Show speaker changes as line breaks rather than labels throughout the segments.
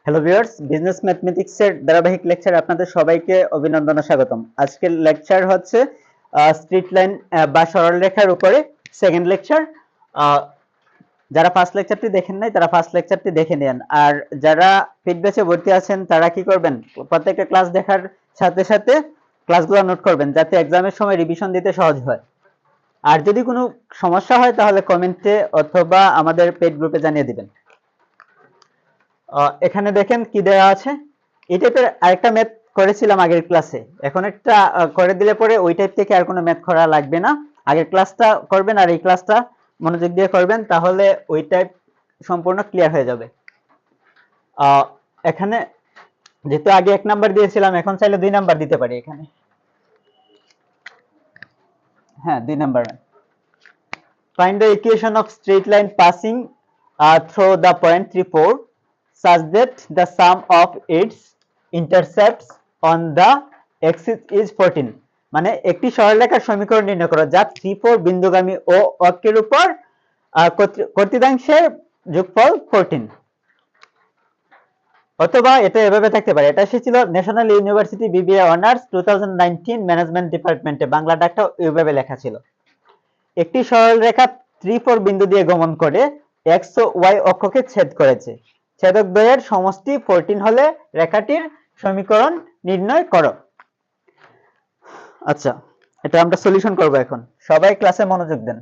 Hello viewers, business ম্যাথমেটিক্সের ধারাবাহিক লেকচারে আপনাদের সবাইকে অভিনন্দন ও স্বাগতম। আজকের লেকচার হচ্ছে স্ট্রিট লাইন বা সরলরেখার উপরে সেকেন্ড লেকচার। যারা ফার্স্ট লেকচারটি দেখেন নাই তারা ফার্স্ট লেকচারটি দেখে নেন, আর যারা পেইড ব্যাচে ভর্তি আছেন তারা কি করবেন, প্রত্যেকটা ক্লাস দেখার সাথে সাথে ক্লাসগুলো নোট করবেন যাতে এক্সামের সময় রিভিশন দিতে সহজ হয়। আর যদি কোনো সমস্যা হয় তাহলে কমেন্টে অথবা আমাদের পেইড গ্রুপে জানিয়ে দিবেন। এখানে দেখেন কি দেওয়া আছে। এই টাইপের আরেকটা ম্যাথ করেছিলাম আগের ক্লাসে, এখন একটা করে দিলে পরে ওই টাইপ থেকে আর কোনো ম্যাথ করা লাগবে না। আগের ক্লাসটা করবেন আর এই ক্লাসটা মনোযোগ দিয়ে করবেন, তাহলে ওই টাইপ সম্পূর্ণ ক্লিয়ার হয়ে যাবে। এখানে যেহেতু আগে 1 নাম্বার দিয়েছিলাম, এখন চাইলে 2 নাম্বার দিতে পারি এখানে। হ্যাঁ, 2 number. Find the equation of straight line passing through the point 3, 4 such that the sum of its intercepts on the axis is 14. মানে একটি সরলরেখার সমীকরণ নির্ণয় করো যা 3, 4 বিন্দুগামী ও অক্ষের উপর কর্তৃত্বাংশের যোগফল 14। অথবা এটা এভাবে থাকতে পারে, এটা এসেছিল national university BBA honours 2019 management ডিপার্টমেন্টে, বাংলা ডাকটাও এইভাবে লেখা ছিল। একটি সরলরেখা 3, 4 বিন্দু দিয়ে গমন করে x ও y অক্ষকে ছেদ করেছে। ছেদক দ্বয়ের সমষ্টি 14 হলে রেখাটির সমীকরণ নির্ণয় করো। আচ্ছা, এটা আমরা সলিউশন করব এখন। সবাই ক্লাসে মনোযোগ দেন।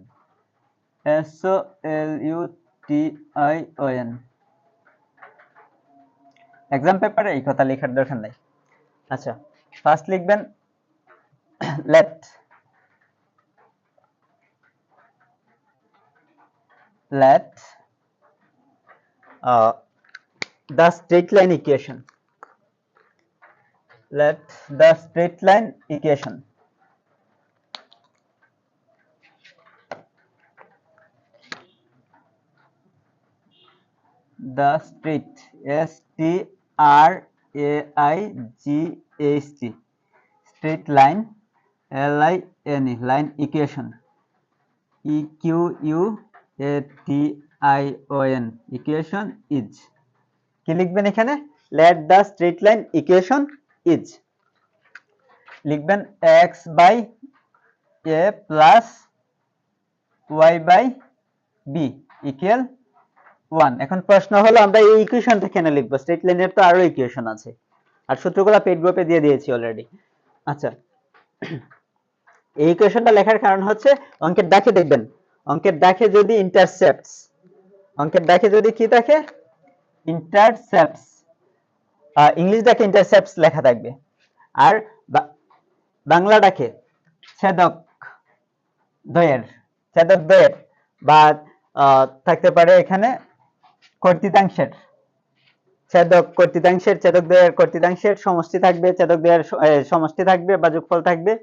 SOLUTION এক্সাম পেপারে এই কথা লেখার দরকার নাই। আচ্ছা, ফার্স্ট লিখবেন let the straight line equation. Let the straight line equation the straight STRAIGHT straight line LINE line equation EQUATION equation is কি লিখবেন এখানে? let the straight line equation is লিখবেন x by a plus y by b equal 1। এখন প্রশ্ন হলো আমরা এই ইকুয়েশনটা কেন লিখবো? স্ট্রেট লাইনের তো আরো ইকুয়েশন আছে, আর সূত্রগুলো পেইড গ্রুপে দিয়ে দিয়েছি অলরেডি। আচ্ছা, এই ইকুয়েশনটা লেখার কারণ হচ্ছে অঙ্কের দাগে দেখবেন, অঙ্কের দাগে যদি ইন্টারসেপ্টস, অঙ্কের দাগে যদি কি থাকে, ইন্টারসেপ্টস, ইংলিশ দাগে ইন্টারসেপ্টস লেখা থাকবে, আর বাংলা দাগে ছেদক দ্বয়ের, ছেদক দ্বয়ের বা থাকতে পারে এখানে কর্তৃত্বাংশের, ছেদক কর্তৃত্বাংশের, ছেদক দ্বয়ের কর্তৃত্বাংশের সমষ্টি থাকবে, ছেদক দ্বয়ের সমষ্টি থাকবে বা যোগফল থাকবে,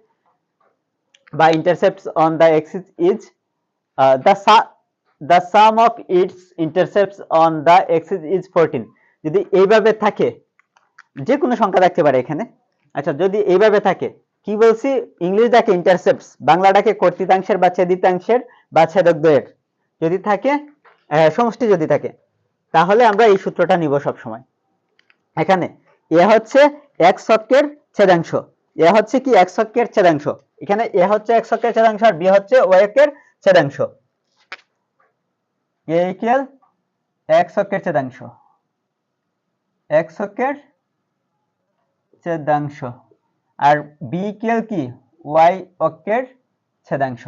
বা intercepts on the axis is the sum of its intercepts on the axis is 14। যদি এইভাবে থাকে, যে কোনো সংখ্যা থাকতে পারে এখানে। আচ্ছা, যদি এইভাবে থাকে, কি বলছি, ইংলিশ ডাকে ইন্টারসেপ্টস, বাংলা ডাকে কর্তৃত্বাংশের বা ছেদিতাংশের বা ছেদক দ্বয়ের যদি থাকে, সমষ্টি যদি থাকে, তাহলে আমরা এই সূত্রটা নিব সব সময়। এখানে এ হচ্ছে x অক্ষের ছেদাংশ, এ হচ্ছে কি x অক্ষের ছেদাংশ, এখানে এ হচ্ছে x অক্ষের ছেদাংশ আর b হচ্ছে y অক্ষের ছেদাংশ। a ইকুয়াল x অক্ষের ছেদাংশ, x অক্ষের ছেদাংশ, আর b ইকুয়াল কি y অক্ষের ছেদাংশ।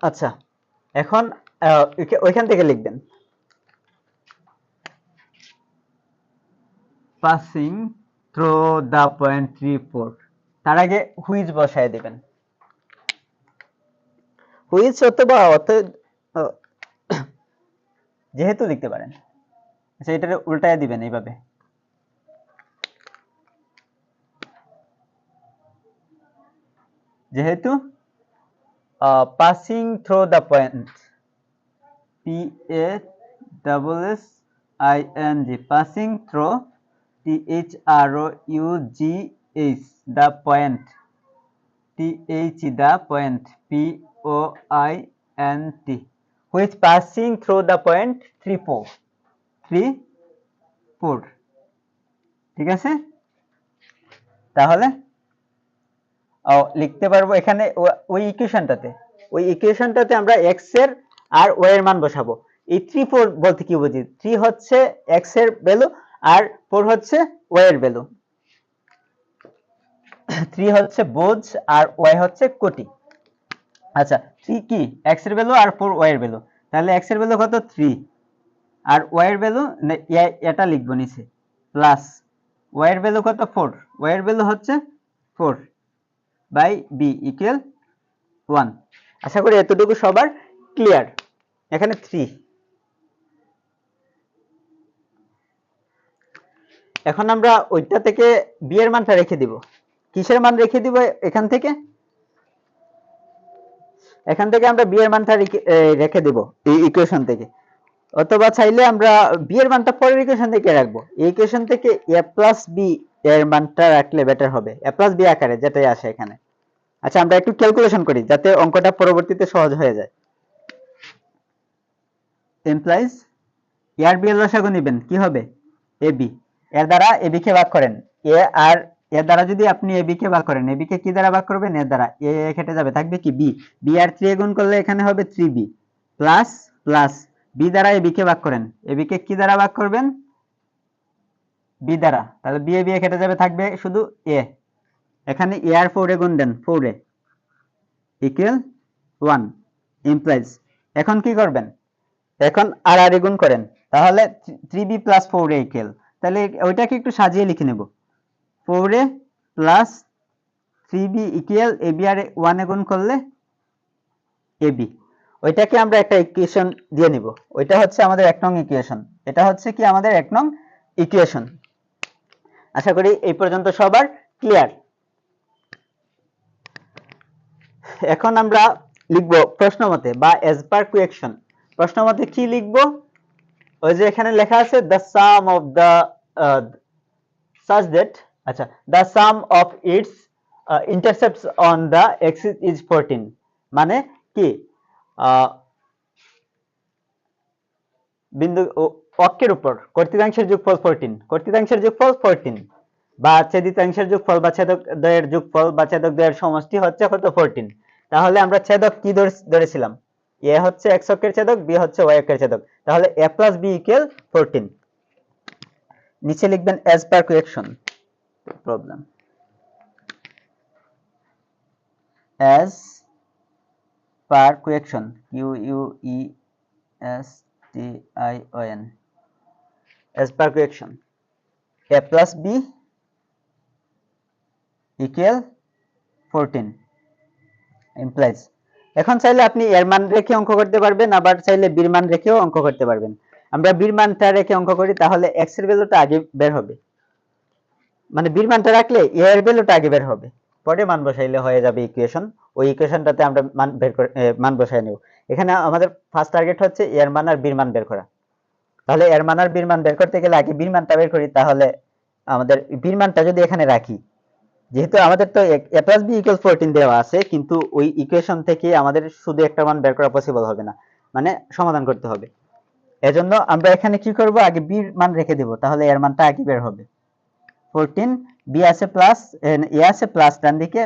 আচ্ছা, এখন ওইখান থেকে লিখবেন পাসিং থ্রু দ্য পয়েন্ট 3, 4। তার আগে হুইচ বসায় দিবেন, হুইচ অথবা যেহেতু লিখতে পারেন। আচ্ছা, এটা উল্টায় দিবেন এইভাবে, যেহেতু passing through the point, PASSING, passing through, THROUGH, the point, TH the point, POINT, which passing through the point 3 4 ঠিক আছে। তাহলে লিখতে পারবো এখানে ওই ইকুয়েশনটাতে আমরা x এর আর y এর মান বসাবো। এই 3 4 বলতে কি বুঝি? 3 হচ্ছে x এর ভ্যালু আর 4 হচ্ছে y এর ভ্যালু। 3 হচ্ছে বোঝ আর y হচ্ছে কোটি। আচ্ছা 3 কি x এর ভ্যালু আর 4 y এর ভ্যালু। তাহলে x এর ভ্যালু কত 3 আর y এর ভ্যালু এটা লিখবো নিচে প্লাস y এর ভ্যালু কত 4, y এর ভ্যালু হচ্ছে 4 বাই b ইকুয়াল 1। আশা করি এতটুকু সবার ক্লিয়ার। এখানে 3। এখন আমরা ওইটা থেকে b এর মানটা রেখে দিব। কিসের মান রেখে দিব এখান থেকে? এখান থেকে আমরা b এর মানটা রেখে দেব এই ইকুয়েশন থেকে, অথবা চাইলে আমরা b এর মানটা পরের ইকুয়েশন থেকে রাখবো। এই ইকুয়েশন থেকে a প্লাস b এর মানটা রাখলে বেটার হবে, a প্লাস b আকারে যেটাই আসে এখানে। আচ্ছা আমরা একটু ক্যালকুলেশন করি যাতে অঙ্কটা পরবর্তীতে সহজ হয়ে যায়। ইমপ্লাইজ a আর b এর লসাগু নেবেন, কি হবে ab, এর দ্বারা ab কে ভাগ করেন। a আর এর দ্বারা যদি আপনি ab কে ভাগ করেন, ab কে কি দ্বারা ভাগ করবেন? এর দ্বারা, a কেটে যাবে, থাকবে কি b, b আর 3 গুণ করলে এখানে হবে 3b প্লাস প্লাস b দ্বারা ab কে ভাগ করেন, ab কে কি দ্বারা ভাগ করবেন? b দ্বারা, তাহলে b a কেটে যাবে, থাকবে শুধু a। এখানে a আর 4 গুণ দেন, 4 ইকুয়াল 1 ইমপ্লাইজ। এখন কি করবেন? এখন আর আর গুণ করেন, তাহলে 3b প্লাস 4a ইকুয়াল, তাহলে ওইটাকে একটু সাজিয়ে লিখে নেব, 4a plus 3b equal ab আর 1 এ গুণ করলে ab। ওইটাকে আমরা একটা ইকুয়েশন দিয়ে নিব, ওইটা হচ্ছে আমাদের 1 নং ইকুয়েশন। এটা হচ্ছে কি আমাদের 1 নং ইকুয়েশন। আশা করি এই পর্যন্ত সবার ক্লিয়ার। এখন আমরা লিখব প্রশ্ন মতে বা এজ পার কোয়েকশন। প্রশ্ন মতে কি লিখব? ওই যে এখানে লেখা আছে the sum of the such that, আচ্ছা the sum of its intercepts on the axis is 14, মানে কি বিন্দু অক্ষের উপর কর্তৃতাংশের যোগফল 14, কর্তৃতাংশের যোগফল 14 বা ছেদিতাংশের যোগফল বা ছেদক দ্বয়ের যোগফল বা ছেদক দ্বয়ের সমষ্টি হচ্ছে কত 14। তাহলে আমরা ছেদক কি ধরেছিলাম? a হচ্ছে x অক্ষের ছেদক, b হচ্ছে y অক্ষের ছেদক, তাহলে a প্লাস b ইকুয়াল 14। নিচে লিখবেন as per correction problem, as per correction q u e s t i o n, as per correction a plus b equal 14 implies। এখন চাইলে আপনি এর মান রেখে অঙ্ক করতে পারবেন, আবার চাইলে বীর মান রেখেও অঙ্ক করতে পারবেন। আমরা বীর মানটা রেখে অঙ্ক করি, তাহলে x এর ভ্যালুটা আগে বের হবে, মানে বীর মানটা রাখলে a এর ভ্যালুটা আগে বের হবে, পরে মান বসাইলে হয়ে যাবে ইকুয়েশন। ওই ইকুয়েশনটাতে আমরা মান বের করে মান বসায় নেব। এখানে আমাদের ফার্স্ট টার্গেট হচ্ছে এর মান আর বীর মান বের করা। তাহলে এর মান আর বীর মান বের করতে গেলে আগে বীর মানটা বের করি, তাহলে আমাদের বীর মানটা যদি এখানে রাখি, যেহেতু আমাদের তো a plus b equals 14 দেওয়া আছে, কিন্তু ওই ইকুয়েশন থেকে আমাদের শুধু একটা মান বের করা পসিবল হবে না, মানে সমাধান করতে হবে। এজন্য আমরা এখানে কি করব, আগে b এর মান রেখে দেব, তাহলে এর মানটা আগে বের হবে 14। b আছে প্লাস, a আছে প্লাস, ডান দিকে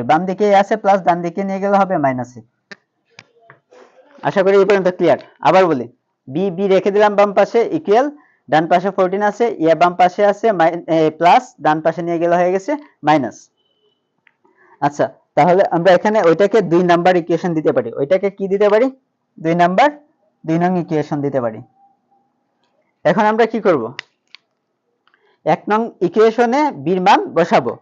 বাম দিকে a আছে প্লাস, ডান দিকে নিয়ে গেলে হবে মাইনাস a। আশা করি এই পর্যন্ত ক্লিয়ার। আবার বলি, b রেখে দিলাম বাম পাশে ইকুয়াল, ডান পাশে 14 আছে, a বাম পাশে আছে প্লাস, ডান পাশে নিয়ে গেলে হয়ে গেছে মাইনাস। আচ্ছা তাহলে আমরা এখানে ওইটাকে 2 নাম্বার ইকুয়েশন দিতে পারি, ওইটাকে কি দিতে পারি? 2 নাম্বার 2 নং ইকুয়েশন দিতে পারি। এখন আমরা কি করব? 1 নং ইকুয়েশনে b এর মান বসাবো,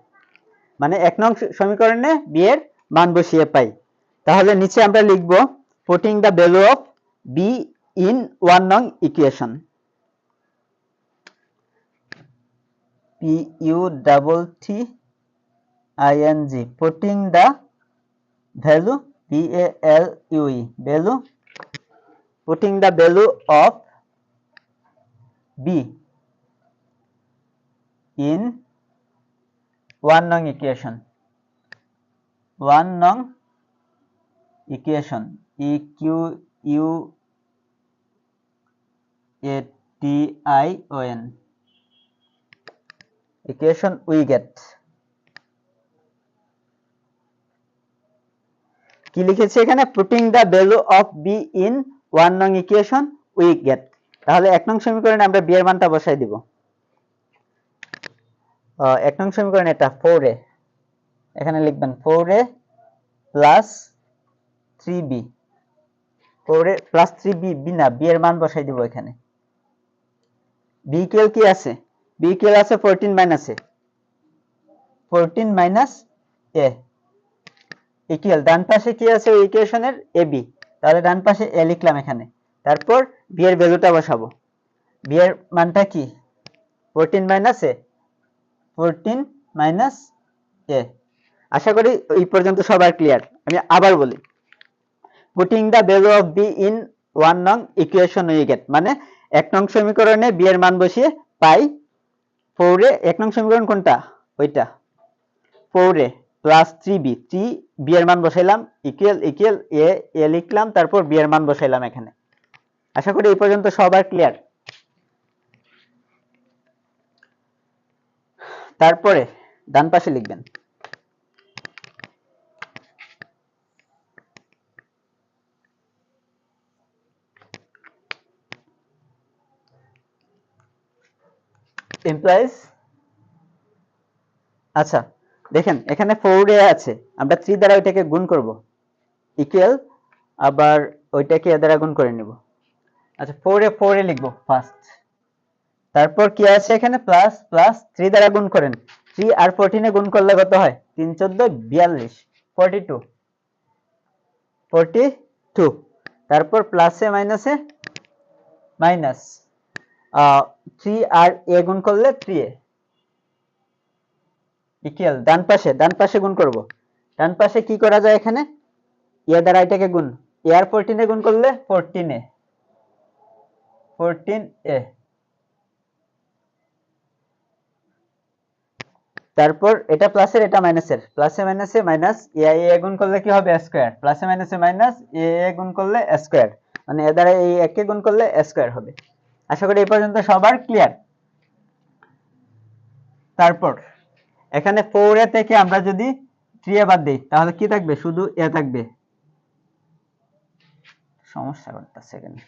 মানে 1 নং সমীকরণে b এর মান বসিয়ে পাই। তাহলে নিচে আমরা লিখব putting the value of b in 1 নং equation, p u double t i n g, putting the value v a l u e, value, putting the value of b in 1 নং ইকুয়েশন, 1 নং equation, e q UATION, equation we get। কি লিখেছি এখানে, putting the value of be in 1 নং equation we get. তাহলে 1 নং সমীকরণে আমরা বি এর মানটা বসাই দিব। 1 নং সমীকরণ এটা 4a, এখানে লিখবেন 4a plus 3b, 4a plus 3b, না বি এর মান বসাই দিব এখানে। বি ইকুয়াল কি আছে, বি ইকুয়াল আছে 14 minus a, 14 minus a equal ডান পাশে কি আছে ওই ইকুয়েশনের ab, তাহলে ডান পাশে a লিখলাম এখানে। তারপর b এর ভ্যালুটা বসাবো। b এর মানটা কি 14 মাইনাস a, 14 মাইনাস a। আশা করি এই পর্যন্ত সবার ক্লিয়ার। আমি আবার বলি, putting the value of b in 1 নং ইকুয়েশন উই গেট, মানে 1 নং সমীকরণে b এর মান বসিয়ে পাই 4a। 1 নং সমীকরণ কোনটা, ওইটা 4a প্লাস 3b, 3b এর মান বসাইলাম ইকুয়াল ইকুয়াল a লিখলাম, তারপর b এর মান বসাইলাম এখানে। আশা করি এই পর্যন্ত সবার ক্লিয়ার। তারপরে ডান পাশে লিখবেন এমপ্লয়িজ। আচ্ছা দেখেন এখানে 4a আছে, আমরা 3 দ্বারা ওইটাকে গুণ করব ইকুয়াল, আবার ওইটাকে এ দ্বারা গুণ করে নিব। আচ্ছা 4a লিখবো ফার্স্ট, তারপর কি আছে এখানে প্লাস প্লাস 3 দ্বারা গুণ করেন, 3 আর 14 এ গুণ করলে কত হয়, 3 14 42, 42, তারপর প্লাসে মাইনাসে মাইনাস, 3 আর a গুণ করলে 3a ইকুয়াল ডান পাশে গুণ করব। ডান পাশে কি করা যায়, এখানে a দ্বারা এটাকে গুণ, a আর 14 এ গুণ করলে 14a, তারপর এটা প্লাসের এটা মাইনাসের, প্লাসে মাইনাসে মাইনাস, a গুণ করলে কি হবে স্কয়ার, প্লাসে মাইনাসে মাইনাস, a গুণ করলে স্কয়ার, মানে এ দ্বারা এই এককে গুণ করলে স্কয়ার হবে। আশা করি এই পর্যন্ত সবার ক্লিয়ার। তারপর এখানে 4a থেকে আমরা যদি 3a বাদ দেই তাহলে কি থাকবে, শুধু a থাকবে। সমস্যা করতেছে এখানে।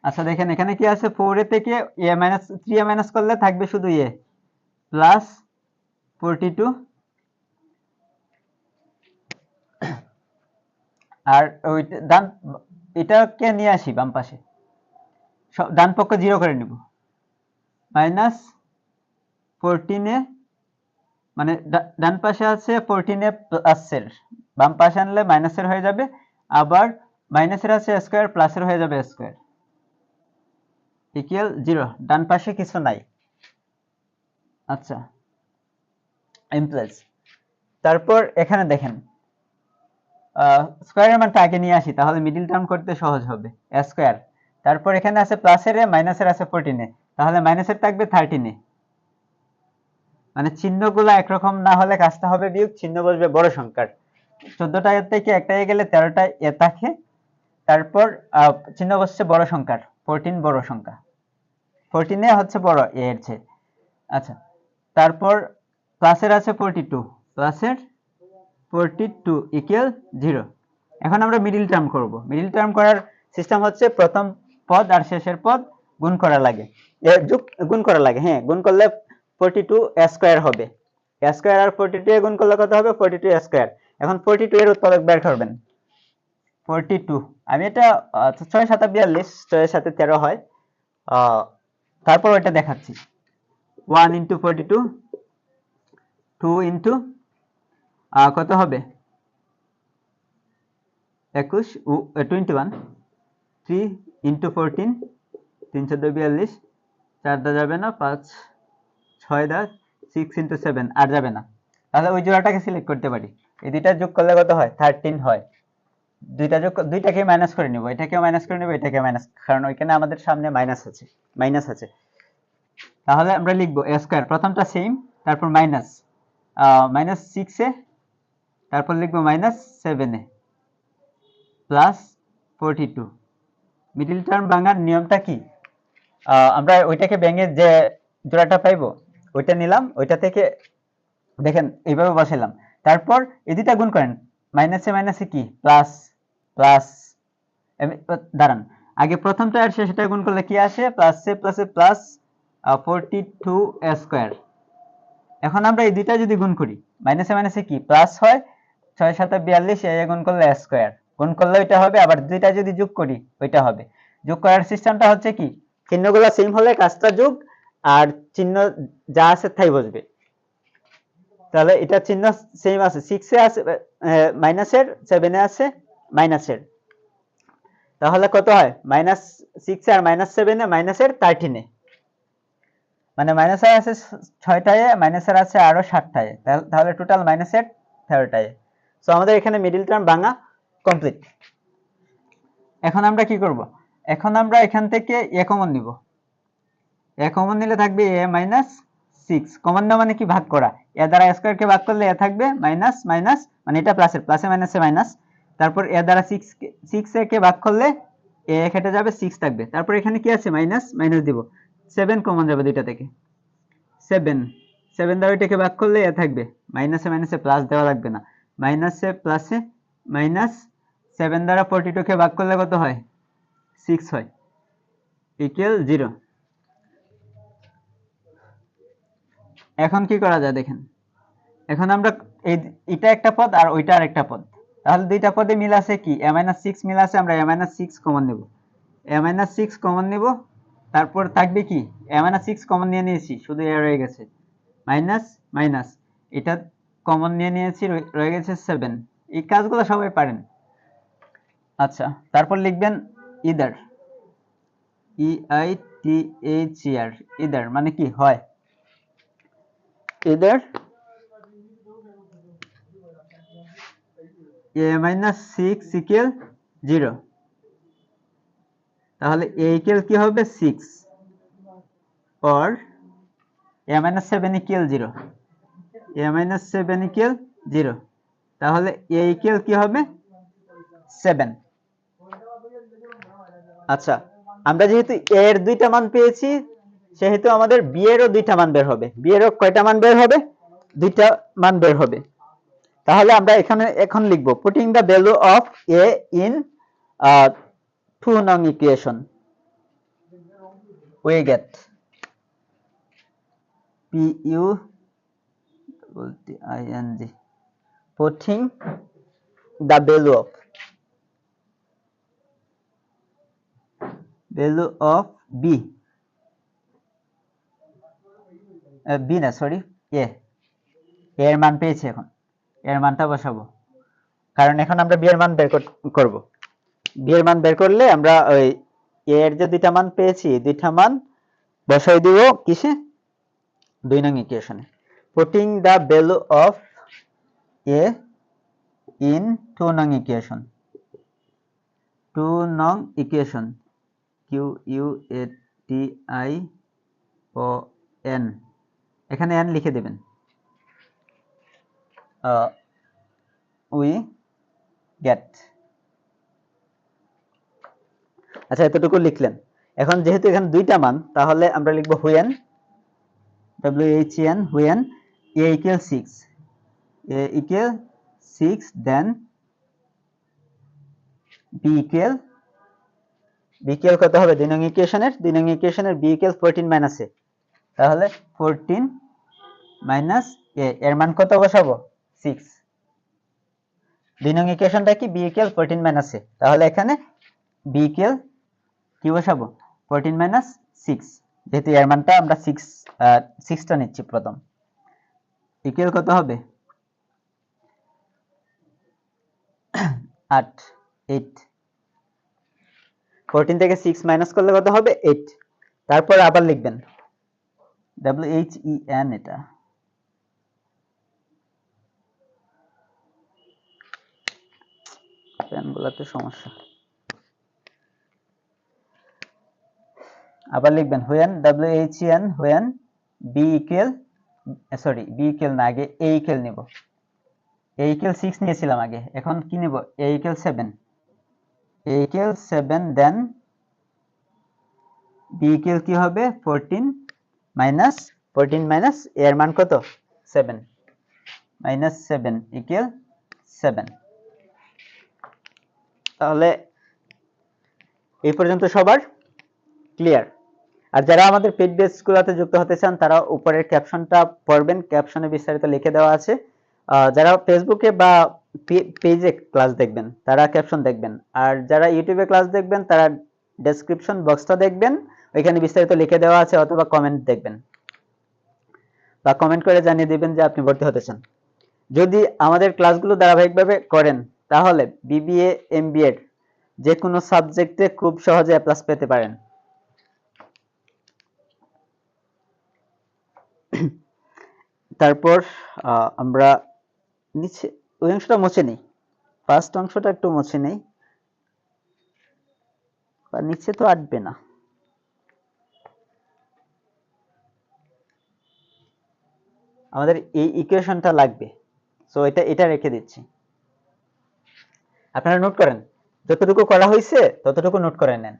আচ্ছা দেখেন এখানে কি আছে, 4a থেকে 3a মাইনাস করলে থাকবে শুধু a প্লাস 42, আর ওইটা ডান এটাকে নিয়ে আসি বাম পাশে, ডান পক্ষ 0 করে নিব, মাইনাস 14a, মানে ডান পাশে আছে 14a প্লাসের, বাম পাশে আনলে মাইনাসের হয়ে যাবে, আবার মাইনাসের আছে স্কয়ার, প্লাসের হয়ে যাবে স্কয়ার ইকুয়াল 0, ডান পাশে কিছু নাই। আচ্ছা এমপ্লস, তারপর এখানে দেখেন স্কয়ারের মানটা আগে নিয়ে আসি, তাহলে মিডল টার্ম করতে সহজ হবে, স্কয়ার, তারপর এখানে আছে প্লাসের এ, মাইনাসের আছে 14 এ, তাহলে মাইনাসের থাকবে 13 এ, মানে চিহ্নগুলো একরকম না হলে কাজটা হবে বিয়োগ, চিহ্ন বসবে বড় সংখ্যার। 14টা এর থেকে একটা এ গেলে 13টা এ থাকে, তারপর চিহ্ন বসছে বড় সংখ্যার, 14 বড় সংখ্যা, 14 এ হচ্ছে বড় এ এর চেয়ে। আচ্ছা তারপর প্লাসের আছে 42, প্লাসের 42 ইকুয়াল 0। এখন আমরা মিডল টার্ম করব। মিডল টার্ম করার সিস্টেম হচ্ছে প্রথম পদ আর শেষের পদ গুণ করা লাগে, গুণ করা লাগে, হ্যাঁ গুণ করলে 42 স্কয়ার হবে, স্কয়ার আর 42 এ গুণ করলে কত হবে, 42 স্কয়ার। এখন 42 এর উৎপাদক বের করবেন, 42, আমি এটা 6 7 42, 6 এর সাথে 13 হয়, তারপর ওইটা দেখাচ্ছি, 1 ইন্টু 42, 2 ইন্টু কত হবে 21, 21, 3 ইন্টু 14, 3 14 42, 4 দা যাবে না, 5 6 দা, 6 ইন্টু 7 আর যাবে না, তাহলে ওই জোড়াটাকে সিলেক্ট করতে পারি, এই দুইটা যোগ করলে কত হয় 13 হয়, দুইটাকে মাইনাস করে নিব, এটাকেও মাইনাস করে নিব, এটাকে মাইনাস, কারণ ওইখানে আমাদের সামনে মাইনাস আছে, তাহলে আমরা লিখবো a স্কয়ার, প্রথমটা সেম, তারপর মাইনাস -6 এ, তারপর লিখবো -7 এ প্লাস 42। মিডল টার্ম ভাঙার নিয়মটা কি? আমরা ওইটাকে ভেঙে যে জোড়াটা পাইবো ওইটা নিলাম, ওইটা থেকে দেখেন এইভাবে বসাইলাম, তারপর এই দুইটা গুণ করেন, মাইনাসে মাইনাসে কি প্লাস, প্লাস দাঁড়ান, আগে প্রথমটা আর শেষটা গুণ করলে কি আসে, প্লাসে প্লাসে প্লাস 42 স্কয়ার। এখন আমরা এই দুইটা যদি গুণ করি, মাইনাসে মাইনাসে কি প্লাস হয়, 6 7 42, এই গুণ করলে স্কয়ার, গুণ করলে ওইটা হবে, আবার দুইটা যদি যোগ করি ওইটা হবে। যোগ করার সিস্টেমটা হচ্ছে কি, চিহ্নগুলো সেম হলে কাজটা যোগ, আর চিহ্ন যা আছে তাই বসবে। তাহলে এটা চিহ্ন সেম আছে, 6 এ আছে মাইনাসের, 7 এ আছে মাইনাসের, তাহলে কত হয়, -6 আর -7 এ মাইনাসের 13 এ, মানে মাইনাসের আছে 6টায়, মাইনাসের আছে আরো 7টায়, তাহলে টোটাল মাইনাসের 13টায়। সো আমাদের এখানে মিডল টার্ম ভাঙা কমপ্লিট। এখন আমরা কি করব, এখন আমরা এখান থেকে a কমন নিব, a কমন নিলে থাকবে a -6, কমন নেওয়া মানে কি ভাগ করা, a দ্বারা স্কয়ার কে ভাগ করলে a থাকবে মাইনাস মাইনাস, মানে এটা প্লাসের, প্লাসে মাইনাসে মাইনাস, তারপর a দ্বারা 6 কে ভাগ করলে a কেটে যাবে, 6 থাকবে, তারপর এখানে কি আছে মাইনাস, মাইনাস দিব, 7 কমন যাবে দুইটা থেকে, 7 7 দ্বারা এটাকে ভাগ করলে এ থাকবে, মাইনাসে মাইনাসে প্লাস দেওয়া লাগবে না, মাইনাসে প্লাসে মাইনাস, 7 দ্বারা 42 কে ভাগ করলে কত হয়, 6 হয়, ইকুয়াল 0। এখন কি করা যায় দেখেন, এখন আমরা এটা একটা পদ আর ওইটা আরেকটা পদ, তাহলে দুইটা পদে মিল আছে কি, a-6 মিল আছে, আমরা a-6 কমন নেব, a-6 কমন নেব, তারপর থাকবে কি, a-6 কমন নিয়ে নিয়েছি, শুধু এ রয়ে গেছে, মাইনাস মাইনাস, এটা কমন নিয়ে নিয়েছি, রয়ে গেছে 7। এই কাজগুলো সবাই পারেন। আচ্ছা, তারপর লিখবেন ইদার, EITHER, ইদার মানে কি হয়, ইদার a-6 ইকুয়াল 0, তাহলে a ইকুয়াল কি হবে 6, or a-7 equal 0, a-7 equal 0, তাহলে a ইকুয়াল কি হবে 7। আচ্ছা, আমরা যেহেতু a এর দুইটা মান পেয়েছি, সেহেতু আমাদের b এরও দুইটা মান বের হবে, b এরও কয়টা মান বের হবে, দুইটা মান বের হবে। তাহলে আমরা এখানে এখন লিখব, putting the value of a in 2 নং equation, we get PUTING, putting the value of b, b না সরি, a এর মান পেয়েছি, এখন এর মানটা বসাবো, কারণ এখন আমরা b এর মান বের করব, b এর মান বের করলে আমরা ওই a এর যে দুইটা মান পেয়েছি, দুইটা মান বসাই দিব কিসে, 2 নং ইকুয়েশনে। Putting the value of a in 2 নং ইকুয়েশন, 2 নং ইকুয়েশন, QUATION, এখানে n লিখে দেবেন, we get, আচ্ছা এতটুকু লিখলেন। এখন যেহেতু এখানে দুইটা মান, তাহলে আমরা লিখব when, WHEN, when a equal 6, a equal 6, then b equal, কত হবে 2 নং ইকুয়েশনের, 2 নং ইকুয়েশনের b equal 14 মাইনাস a, তাহলে 14 মাইনাস a, এর মান কত বসাবো 6, 2 নং ইকুয়েশনটা কি, b equal 14 মাইনাস a, তাহলে এখানে b equal কি বসাবো 14 মাইনাস 6, যেহেতু এর মানটা আমরা 6টা নিচ্ছি প্রথম, ইকুয়াল কত হবে 8, 14 থেকে 6 মাইনাস করলে কত হবে 8, তারপর আবার লিখবেন WHEN, এটা পেনগুলোতে সমস্যা, আবার লিখবেন when, WHEN, when b equal sorry B equal না, আগে এ ইকুয়াল নিব। এ ইকুয়াল 6 নিয়েছিলাম আগে, এখন কি নিব? এ ইকুয়াল 7, এ ইকুয়াল 7, দেন বি ইকুয়াল কি হবে 14 মাইনাস এর মান কত 7, মাইনাস 7 ইকুয়াল 7। তাহলে এই পর্যন্ত সবার ক্লিয়ার? আর যারা আমাদের পেইড বেসগুলোতে যুক্ত হতে চান তারা উপরের ক্যাপশনটা পড়বেন, ক্যাপশনে বিস্তারিত লিখে দেওয়া আছে। যারা ফেসবুকে বা পেজে ক্লাস দেখবেন তারা ক্যাপশন দেখবেন, আর যারা ইউটিউবে ক্লাস দেখবেন তারা ডেসক্রিপশন বক্সটা দেখবেন, ওইখানে বিস্তারিত লিখে দেওয়া আছে, অথবা কমেন্ট দেখবেন বা কমেন্ট করে জানিয়ে দিবেন যে আপনি ভর্তি হতে চান। যদি আমাদের ক্লাসগুলো ধারাবাহিকভাবে করেন তাহলে বিবিএ এমবিএ যে কোনো সাবজেক্টে খুব সহজে A+ পেতে পারেন। তারপর আমরা নিচে ওই অংশটা মুছে নিই, ফার্স্ট অংশটা একটু মুছে নেই, বা নিচে তো আটবে না। আমাদের এই ইকুয়েশনটা লাগবে, সো এটা রেখে দিচ্ছি। আপনারা নোট করেন, যতটুকু করা হয়েছে ততটুকু নোট করে নেন।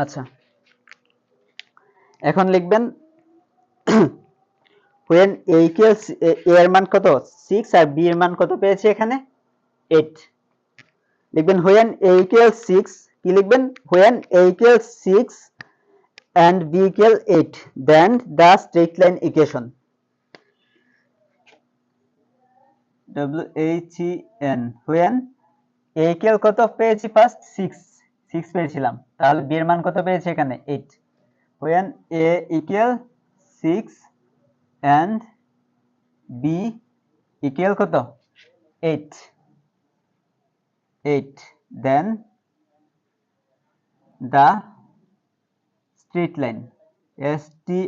আচ্ছা, এখন লিখবেন when a equals a এর মান কত 6 আর b এর মান কত পেয়েছি এখানে 8। লিখবেন when a equals 6, কি লিখবেন? when a equals 6 and b equal 8, then the straight line equation WHEN when a equal কত পেয়েছি? ফার্স্ট 6 পেয়েছিলাম, তাহলে b এর মান কত পেয়েছি এখানে 8। when a equal 6 and b equal কত 8, then the straight line STRAIGHT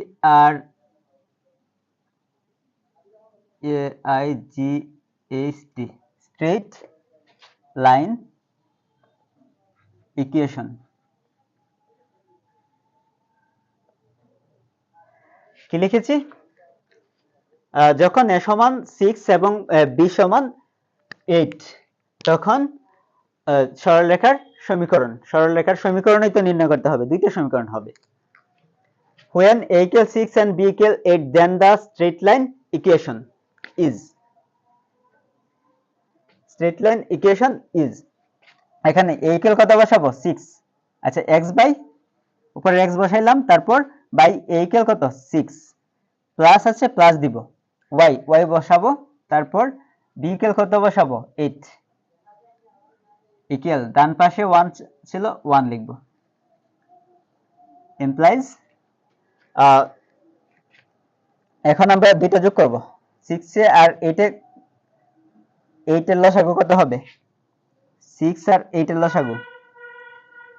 straight line equation কি লিখেছি? যখন a সমান 6 এবং b সমান 8, তখন সরলরেখার সমীকরণই তো নির্ণয় করতে হবে, দুইটা সমীকরণ হবে। when a equals 6 and b equal 8, then the straight line equation is এখানে a equal কত বসাবো 6, আচ্ছা x বাই উপরে x বসাইলাম, তারপর বাই a equal কত 6, প্লাস আছে প্লাস দিব, y বসাবো, তারপর b equal কত বসাবো 8, ইকুয়াল ডান পাশে 1 ছিল 1 লিখব, implies এখন আমরা দুইটা যোগ করব, 6 এ আর 8 এর লসাগু কত হবে? 6 আর 8 এর লসাগু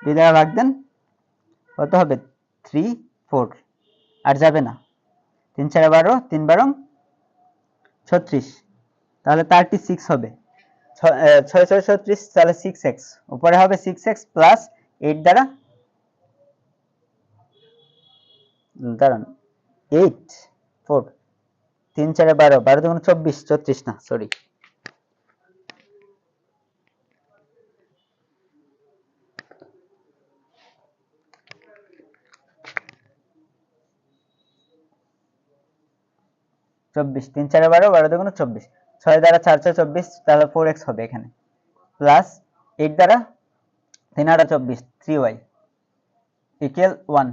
2 দ্বারা ভাগ দেন, কত হবে 3 4, আর যাবে না, 3 4 12, 3 12 36, তাহলে 36 হবে, 6 6 36, তাহলে 6x উপরে হবে 6x প্লাস 8 দ্বারা দাঁড়ান 8 4 3 4 12, 12 দুগুণ 24, 34 না সরি, 24, 3 4 12, 12 দুগুণ 24, 6 দ্বারা 4 6 24, তাহলে 4x হবে এখানে, প্লাস 8 দ্বারা 3 8 24, 3y ইকুয়াল 1,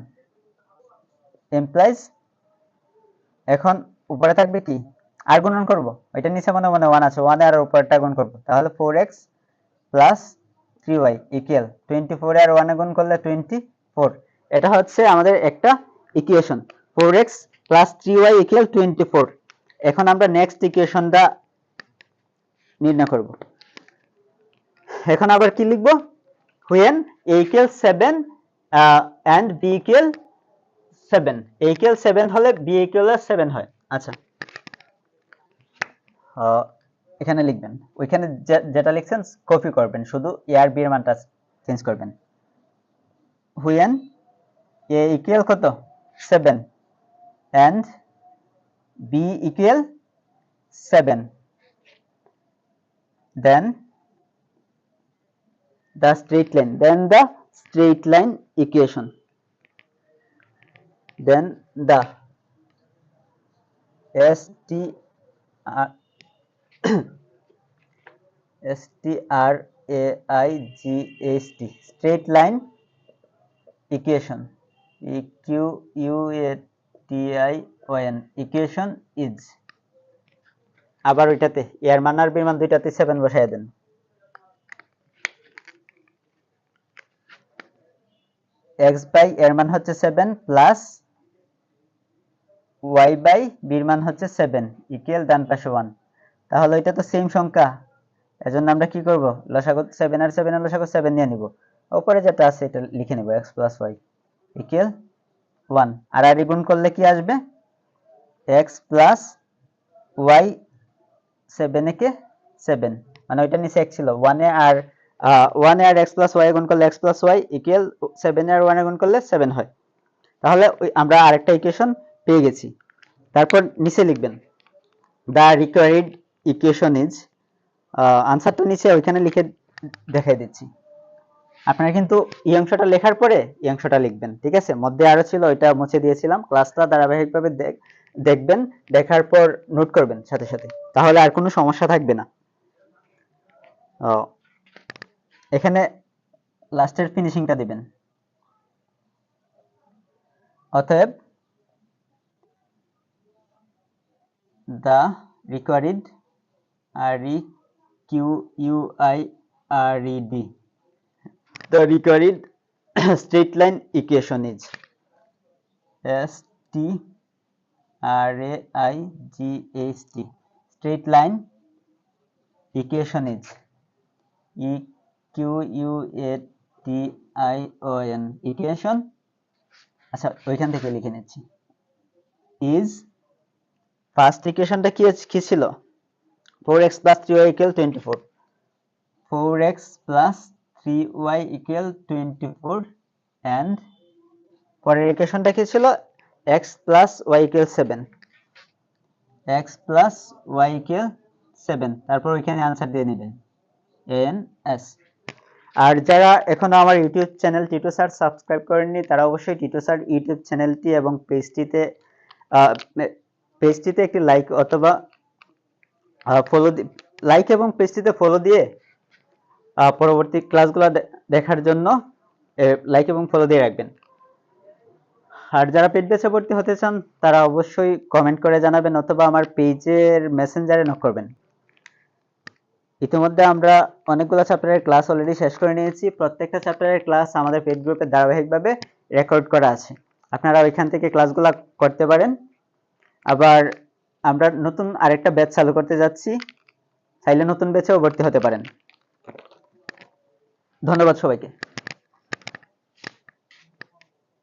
এমপ্লয়েজ এখন উপরে থাকবে কি আর গুণন করব, এটা নিচে মনে মনে 1 আছে, 1 আর উপরটা গুণ করব, তাহলে 4x প্লাস 3y ইকুয়াল 24 আর 1 এ গুণ করলে 24। এটা হচ্ছে আমাদের একটা equation, 4x plus 3y equal 24। এখন আমরা নেক্সট ইকুয়েশনটা নির্ণয় করব। এখন আবার কি লিখব? when a equals 7 and b equal 7, a equal 7 হলে b equal 7 হয়। আচ্ছা, এখানে লিখবেন, ওইখানে যেটা লিখছেন কপি করবেন, শুধু a আর b এর মানটা চেঞ্জ করবেন। when a equal কত 7 and b equal 7, then the straight line equation, then the straight line equation equation is, আবার ওইটাতে এর মান আর বির মান দুইটাতে 7 বসায় দেন। x বাই এর মান হচ্ছে 7 প্লাস y বাই বির মান হচ্ছে 7 ইকুয়াল ডান পাশে 1। তাহলে এটা তো সেম সংখ্যা, এজন্য আমরা কি করব, লসাগু 7 আর 7 এর লসাগু 7 নিয়ে নিব, উপরে যেটা আছে এটা লিখে নিব, x প্লাস y ইকুয়াল 1। আর আর গুণ করলে কি আসবে, x প্লাস y 7 একে 7, মানে ওইটা নিচে x ছিল, 1 এ আর 1 এ আর x প্লাস y গুণ করলে x প্লাস y ইকুয়াল 7 এ আর 1 এ গুণ করলে 7 হয়। তাহলে আমরা আরেকটা ইকুয়েশন পেয়ে গেছি। তারপর নিচে লিখবেন the required equation is, আনসারটা নিচে ওইখানে লিখে দেখাই দিচ্ছি। আপনারা কিন্তু এই অংশটা লেখার পরে এই অংশটা লিখবেন, ঠিক আছে? মধ্যে আরো ছিল, ওইটা মুছে দিয়েছিলাম। ক্লাসটা ধারাবাহিকভাবে দেখবেন, দেখার পর নোট করবেন সাথে সাথে, তাহলে আর কোনো সমস্যা থাকবে না। এখানে লাস্টের ফিনিশিংটা দিবেন। অতএব the required the required straight line equation is straight line equation is equation, আচ্ছা ওইখান থেকে লিখে নিচ্ছি, is ফার্স্ট ইকুয়েশনটা কি ছিল, 4x plus 3y equal 24, 4x plus 3y equal 24 and পরের ইকুয়েশনটা কি ছিল, x plus y equal 7, x plus y equal 7, তারপর ওইখানে आंसर দিয়ে নেবেন ans। আর যারা এখনো আমার YouTube channel Titu sir subscribe করেননি, তারা অবশ্যই টিটু স্যার ইউটিউব চ্যানেলটি এবং পেজটিতে একটি লাইক অথবা লাইক এবং পেজটিতে ফলো দিয়ে পরবর্তী ক্লাসগুলো দেখার জন্য লাইক এবং ফলো দিয়ে রাখবেন। আর যারা পেড ব্যাচে ভর্তি হতে চান তারা অবশ্যই কমেন্ট করে জানাবেন অথবা আমার পেজের মেসেঞ্জারে নক করবেন। ইতিমধ্যে আমরা অনেকগুলো চ্যাপ্টারের ক্লাস অলরেডি শেষ করে নিয়েছি। প্রত্যেকটা চ্যাপ্টারের ক্লাস আমাদের পেড গ্রুপে ধারাবাহিকভাবে রেকর্ড করা আছে, আপনারা ওইখান থেকে ক্লাসগুলো করতে পারেন। আবার আমরা নতুন আরেকটা ব্যাচ চালু করতে যাচ্ছি, চাইলে নতুন ব্যাচেও ভর্তি হতে পারেন। ধন্যবাদ সবাইকে।